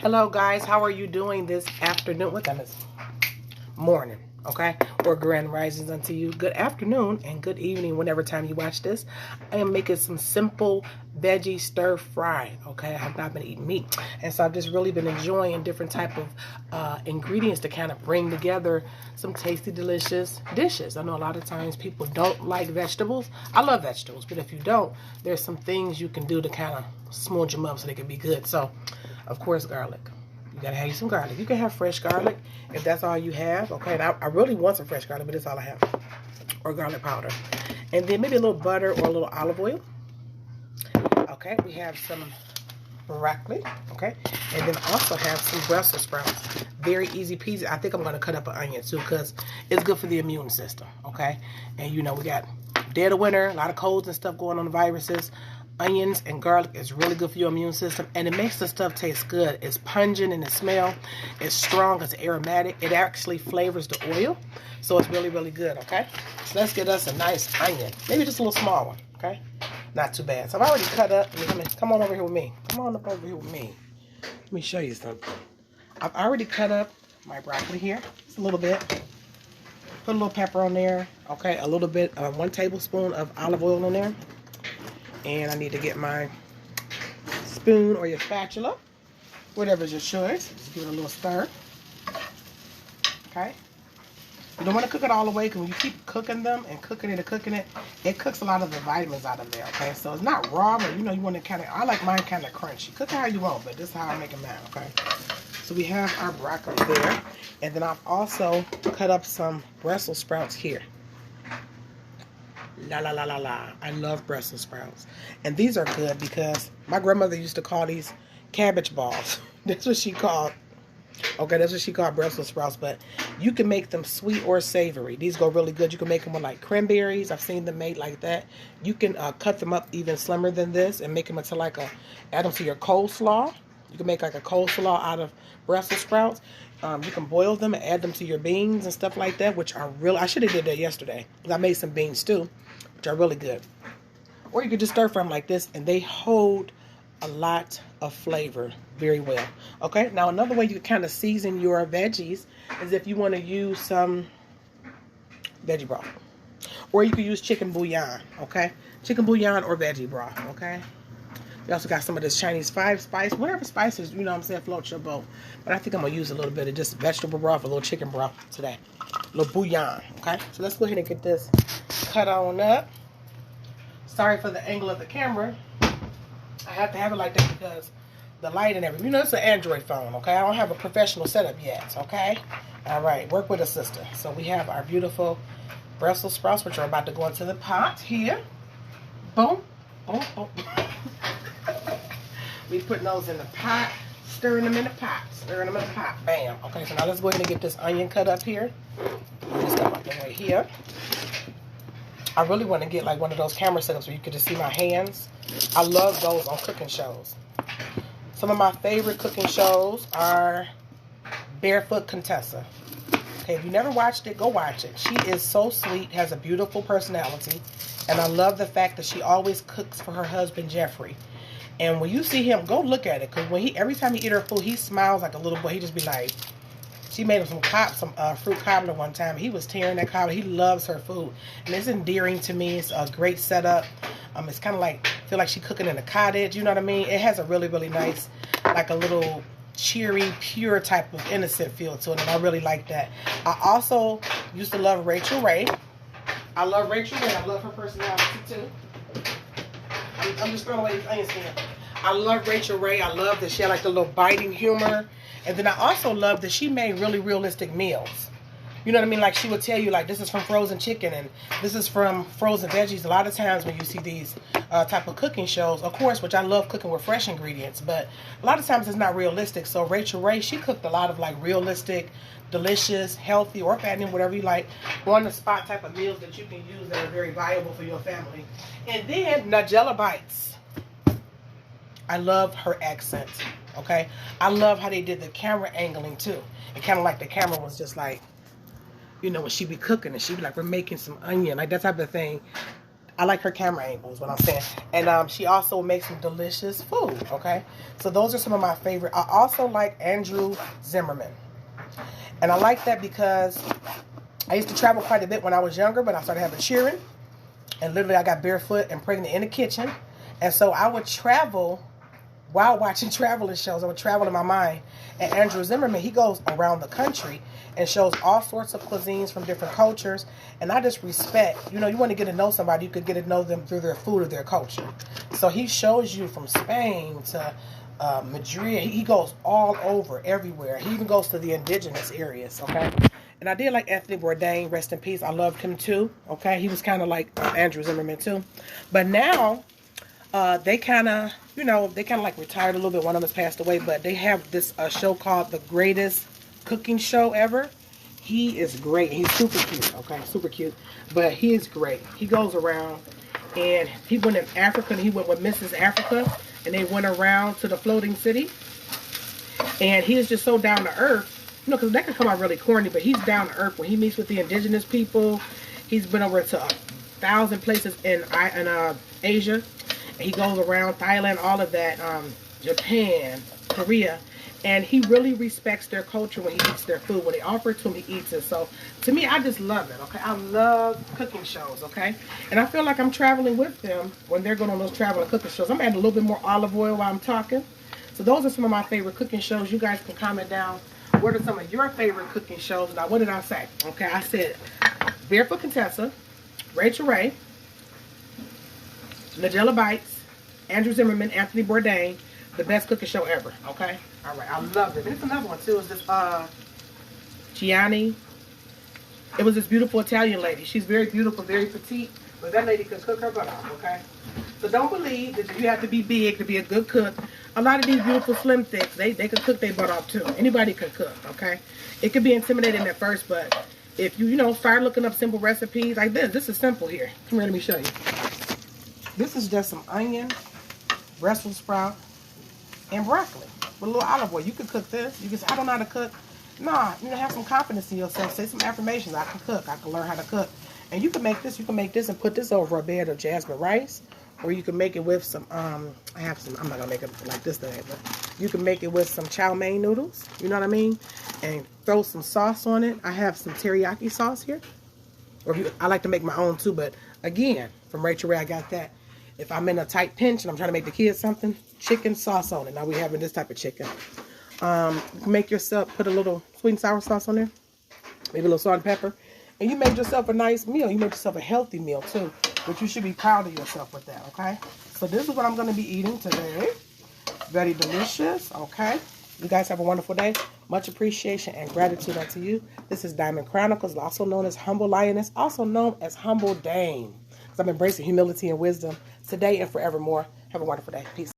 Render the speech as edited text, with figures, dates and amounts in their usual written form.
Hello guys, how are you doing this afternoon? What time is it? Morning, okay? Or grand risings unto you. Good afternoon and good evening whenever time you watch this. I am making some simple veggie stir fry, okay? I have not been eating meat. And so I've just really been enjoying different type of ingredients to kind of bring together some tasty, delicious dishes. I know a lot of times people don't like vegetables. I love vegetables, but if you don't, there's some things you can do to kind of smooth them up so they can be good. So, of course, garlic. You gotta have you some garlic. You can have fresh garlic if that's all you have. Okay, and I really want some fresh garlic, but that's all I have. Or garlic powder. And then maybe a little butter or a little olive oil. Okay, we have some broccoli. Okay, and then also have some Brussels sprouts. Very easy peasy. I think I'm gonna cut up an onion too because it's good for the immune system. Okay, and you know we got dead of winter, a lot of colds and stuff going on, viruses. Onions and garlic is really good for your immune system, and it makes the stuff taste good. It's pungent in the smell. It's strong. It's aromatic. It actually flavors the oil, so it's really, really good, okay? So let's get us a nice onion. Maybe just a little small one, okay? Not too bad. So I've already cut up. Come on over here with me. Come on up over here with me. Let me show you something. I've already cut up my broccoli here. Just a little bit. Put a little pepper on there, okay? A little bit, 1 tablespoon of olive oil on there. And I need to get my spoon or your spatula, whatever's your choice. Just give it a little stir. Okay. You don't want to cook it all the way because when you keep cooking them and cooking it and cooking it, it cooks a lot of the vitamins out of there. Okay. So it's not raw, but you know you want to kind of. I like mine kind of crunchy. Cook it how you want, but this is how I make them now. Okay. So we have our broccoli there, and then I've also cut up some Brussels sprouts here. La la la la la. I love Brussels sprouts. And these are good because my grandmother used to call these cabbage balls. That's what she called. Okay, that's what she called Brussels sprouts. But you can make them sweet or savory. These go really good. You can make them with like cranberries. I've seen them made like that. You can cut them up even slimmer than this and make them into like add them to your coleslaw. You can make like a coleslaw out of Brussels sprouts. You can boil them and add them to your beans and stuff like that, which are real. I should have did that yesterday. I made some beans too, which are really good. Or you could just stir fry them like this, and they hold a lot of flavor very well. Okay, now another way you can kind of season your veggies is if you want to use some veggie broth. Or you could use chicken bouillon, okay? Chicken bouillon or veggie broth, okay? We also got some of this Chinese 5 spice, whatever spices, you know what I'm saying, float your boat. But I think I'm going to use a little bit of just vegetable broth, a little chicken broth today. A little bouillon, okay? So let's go ahead and get this cut on up. Sorry for the angle of the camera. I have to have it like that because the light and everything. You know, it's an Android phone, okay? I don't have a professional setup yet, okay? All right, work with a sister. So we have our beautiful Brussels sprouts, which are about to go into the pot here. Boom, boom, boom. We putting those in the pot, stirring them in the pot, stirring them in the pot. Bam. Okay, so now let's go ahead and get this onion cut up here. This stuff like that right here. I really want to get like one of those camera setups where you can just see my hands. I love those on cooking shows. Some of my favorite cooking shows are Barefoot Contessa. Okay, if you never watched it, go watch it. She is so sweet, has a beautiful personality, and I love the fact that she always cooks for her husband, Jeffrey. And when you see him, go look at it. Because when every time he eat her food, he smiles like a little boy. He just be like, she made him some fruit cobbler one time. He was tearing that cobbler. He loves her food. And it's endearing to me. It's a great setup. It's kind of like, feel like she's cooking in a cottage. You know what I mean? It has a really, really nice, like a little cheery, pure type of innocent feel to it. And I really like that. I also used to love Rachel Ray. I love Rachel Ray. I love her personality too. I'm just throwing away these onions here. I love Rachel Ray. I love that she had like the little biting humor. And then I also love that she made really realistic meals. You know what I mean? Like she would tell you like this is from frozen chicken and this is from frozen veggies. A lot of times when you see these type of cooking shows, of course, which I love cooking with fresh ingredients, but a lot of times it's not realistic. So Rachel Ray, she cooked a lot of like realistic, delicious, healthy, or fattening, whatever you like, on the spot type of meals that you can use that are very viable for your family. And then Nigella Bites. I love her accent. Okay, I love how they did the camera angling too. It kind of like the camera was just like, you know, when she be cooking and she be like, we're making some onion, like that type of thing. I like her camera angle is what I'm saying. And she also makes some delicious food, okay? So those are some of my favorite. I also like Andrew Zimmerman. And I like that because I used to travel quite a bit when I was younger, but I started having cheering. And literally I got barefoot and pregnant in the kitchen. And so I would travel while watching traveling shows. I would travel in my mind. And Andrew Zimmerman, he goes around the country and shows all sorts of cuisines from different cultures. And I just respect, you know, you want to get to know somebody, you could get to know them through their food or their culture. So he shows you from Spain to Madrid. He goes all over, everywhere. He even goes to the indigenous areas, okay? And I did like Anthony Bourdain, rest in peace. I loved him too, okay? He was kind of like Andrew Zimmerman too. But now, they kind of, you know, they kind of like retired a little bit. One of them has passed away, but they have this show called The Greatest Cooking Show Ever. He is great. He's super cute, okay? Super cute. But he is great. He goes around, and he went in Africa, and he went with Mrs. Africa, and they went around to the floating city. And he is just so down to earth. You know, because that could come out really corny, but he's down to earth when he meets with the indigenous people. He's been over to 1,000 places in Asia. He goes around Thailand, all of that, Japan, Korea, and he really respects their culture when he eats their food. When they offer it to him, he eats it. So, to me, I just love it, okay? I love cooking shows, okay? And I feel like I'm traveling with them when they're going on those travel and cooking shows. I'm adding a little bit more olive oil while I'm talking. So, those are some of my favorite cooking shows. You guys can comment down. What are some of your favorite cooking shows? Now, what did I say? Okay, I said Barefoot Contessa, Rachel Ray, Nigella Bites, Andrew Zimmerman, Anthony Bourdain, the best cooking show ever. Okay? All right. I love it. There's another one, too. It's this, Gianni. It was this beautiful Italian lady. She's very beautiful, very petite, but that lady could cook her butt off, okay? So don't believe that you have to be big to be a good cook. A lot of these beautiful slim thicks, they could cook their butt off, too. Anybody can cook, okay? It could be intimidating at first, but if you know, start looking up simple recipes like this. This is simple here. Come here, let me show you. This is just some onion, Brussels sprout, and broccoli with a little olive oil. You could cook this. You can say, I don't know how to cook. Nah, you know, have some confidence in yourself. Say some affirmations. I can cook. I can learn how to cook. And you can make this. You can make this and put this over a bed of jasmine rice. Or you can make it with some, I have some, I'm not going to make it like this today, but you can make it with some chow mein noodles. You know what I mean? And throw some sauce on it. I have some teriyaki sauce here. Or I like to make my own too, but again, from Rachel Ray, I got that. If I'm in a tight pinch and I'm trying to make the kids something, chicken sauce on it. Now we're having this type of chicken. Make yourself, put a little sweet and sour sauce on there. Maybe a little salt and pepper. And you made yourself a nice meal. You made yourself a healthy meal too. But you should be proud of yourself with that, okay? So this is what I'm going to be eating today. Very delicious, okay? You guys have a wonderful day. Much appreciation and gratitude unto you. This is Diamond Chronicles, also known as Humble Lioness, also known as Humble Dame. I'm embracing humility and wisdom today and forevermore. Have a wonderful day. Peace.